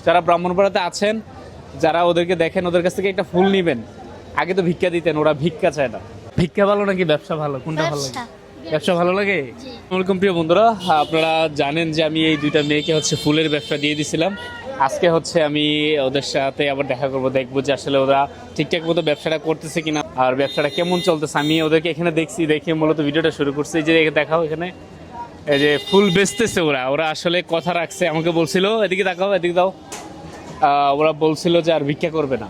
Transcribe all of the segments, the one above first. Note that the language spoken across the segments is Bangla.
যারা ব্রাহ্মণপাড়াতে আছেন, যারা ওদেরকে দেখেন, ওদের কাছ থেকে একটা ফুল নিবেন। আগে তো ভিক্ষা দিতেন, ওরা ভিক্ষা চায় না। ভিক্ষা ভালো নাকি ব্যবসা ভালো, কোনটা ভালো লাগে? ব্যবসা ভালো লাগে। ওরকম প্রিয় বন্ধুরা, আপনারা জানেন যে আমি এই দুইটা মেয়েকে ফুলের ব্যবসা দিয়ে দিছিলাম। আজকে আমি ওদের সাথে আবার দেখা করবো, দেখবো যে আসলে ওরা ঠিকঠাক মতো ব্যবসাটা করতেছে কিনা আর ব্যবসাটা কেমন চলতেছে। আমি ওদেরকে এখানে দেখছি, দেখে মূলত ভিডিওটা শুরু করছি। যে দেখাও এখানে এই যে ফুল বেচতেছে ওরা। ওরা আসলে কথা রাখছে, আমাকে বলছিল এদিকে তাকাও, এদিকে দাও। ওরা বলছিল যে আর ভিক্ষা করবে না।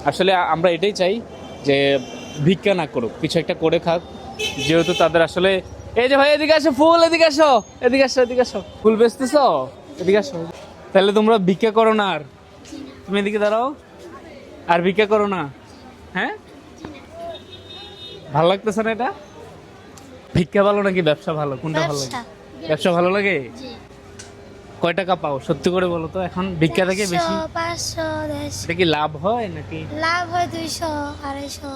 আসলে আমরা এটাই চাই যে ভিক্ষা না করুক, কিছু একটা করে খাক। যেহেতু তাদের আসলে এই যে ভাই এদিকে আসো, ফুল এদিকে আসো, এদিকে আসো, এদিকে আসো, ফুল বেচতেছ, এদিকে আসো। তাহলে তোমরা ভিক্ষা করো না আর? তুমি এদিকে দাঁড়াও, আর ভিক্ষা করো না। হ্যাঁ, ভালো লাগতেছে না এটা? ভিক্ষা ভালো নাকি ব্যবসা ভালো, কোনটা ভালো লাগে? ব্যবসা ভালো লাগে। কয় টাকা পাও সত্যি করে বলো তো এখন ভিক্ষা থেকে বেশি? 500 150 এটা কি লাভ হয় নাকি? লাভ হয় 200 250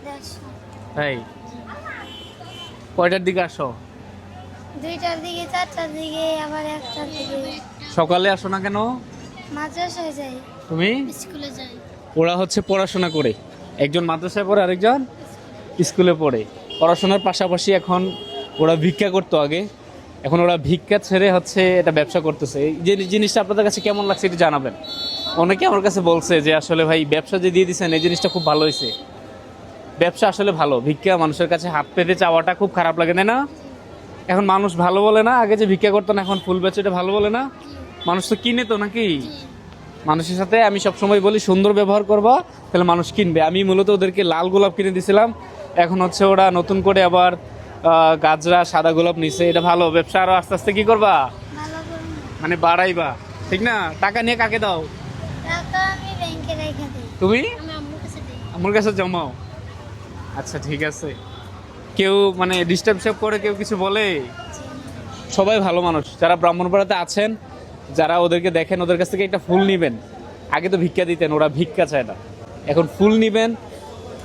150। তাই? কয়টার দিকে আসো? 2টার দিকে, 4টার দিকে, আবার 1টার দিকে। সকালে আসো না কেন? মাদ্রাসায় যাই, তুমি? স্কুলে যাই। ওরা পড়াশোনা করে, একজন মাদ্রাসায় পড়ে, আরেকজন স্কুলে পড়ে। পড়াশোনার পাশাপাশি এখন ওরা ভিক্ষা করতো আগে, এখন ওরা ভিক্ষা ছেড়ে এটা ব্যবসা করতেছে। এই যে জিনিসটা আপনাদের কাছে কেমন লাগছে এটা জানাবেন। অনেকে আমার কাছে বলছে যে আসলে ভাই ব্যবসা যে দিয়ে দিচ্ছেন এই জিনিসটা খুব ভালো হয়েছে। ব্যবসা আসলে ভালো, ভিক্ষা মানুষের কাছে হাত পেতে চাওয়াটা খুব খারাপ লাগে, তাই না? এখন মানুষ ভালো বলে না, আগে যে ভিক্ষা করতো না এখন ফুল বেচে, এটা ভালো বলে না। মানুষ তো কিনে তো নাকি? মানুষের সাথে আমি সবসময় বলি সুন্দর ব্যবহার করবা, তাহলে মানুষ কিনবে। আমি মূলত ওদেরকে লাল গোলাপ কিনে দিছিলাম, এখন ওরা নতুন করে আবার গাজরা সাদা গোলাপ নিছে। এটা ভালো ব্যবসা, আরো আস্তে আস্তে কি করবা, ভালো করুন। মানে বাড়াইবা, ঠিক না? টাকা নিয়ে কাকে দাও? টাকা আমি ব্যাংকে রেখে দিই। তুমি আমি আম্মুর কাছে দিই। আমার কাছে জমাও? আচ্ছা ঠিক আছে। কেউ ডিস্টার্ব করে, কেউ কিছু বলে? সবাই ভালো মানুষ। যারা ব্রাহ্মণপাড়াতে আছেন, যারা ওদেরকে দেখেন, ওদের কাছ থেকে একটা ফুল নিবেন। আগে তো ভিক্ষা দিতেন, ওরা ভিক্ষা চায় না। এখন ফুল নিবেন,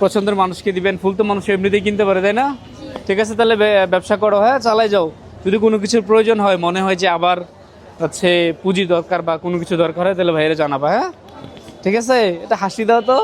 পছন্দের মানুষকে দিবেন। ফুল তো মানুষ এমনিতেই কিনতে পারে, তাই না? ঠিক আছে, তাহলে ব্যবসা করো, হ্যাঁ চালাই যাও। যদি কোনো কিছুর প্রয়োজন হয়, মনে হয় যে আবার পুঁজি দরকার বা কোনো কিছু দরকার হয়, তাহলে ভাইয়েরা জানাবা। হ্যাঁ ঠিক আছে, এটা হাসি দাও তো।